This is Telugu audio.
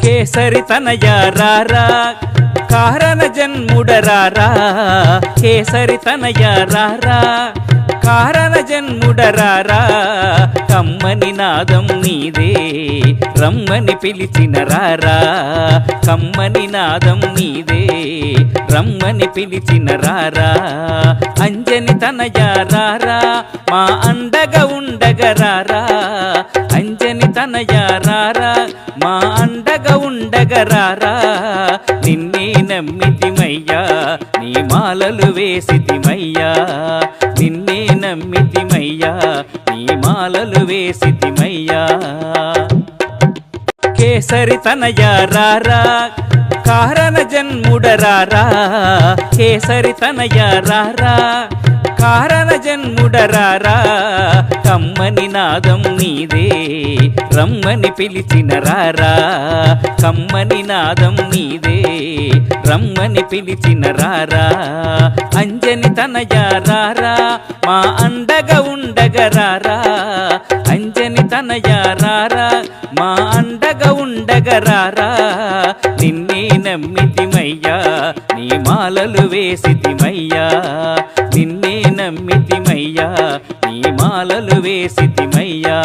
కేసరి తనయ రారా కారణ జన్ముడరారా కేసరి తనయ రారా కారణ జన్ముడరారా కమ్మని నాదం నీదే రమ్మని పిలిచిన రారా కమ్మని నాదం నీదే రమ్మని పిలిచిన రారా అంజని తనయ రారా మా అండగా ఉండగరారా అంజని తనయ రారా మా అండగా ఉండగరారా నిన్నే నమ్మితిమయ్యా నీ మాలలు వేసితిమయ్యా నిన్నే నమ్మితిమయ్యా నీ మాలలు వేసితిమయ్యా కేసరి తనయ రారా కారణ జన్ముడరారా కేసరి తనయ రారా కారణ జన్ముడరారా కమ్మని నాదం నీదే రమ్మని పిలిచిన రారా కమ్మని నాదం నీదే రమ్మని పిలిచిన రారా అంజని తనయ రారా మా అండగా ఉండగరారా అంజని తనయ రారా మా అండగా ఉండగరారా నిన్నే నమ్మితిమయ్యా నీ మాలలు వేసితిమయ్యా నిన్నే నమ్మితిమయ్యా నీ మాలలు వేసితిమయ్యా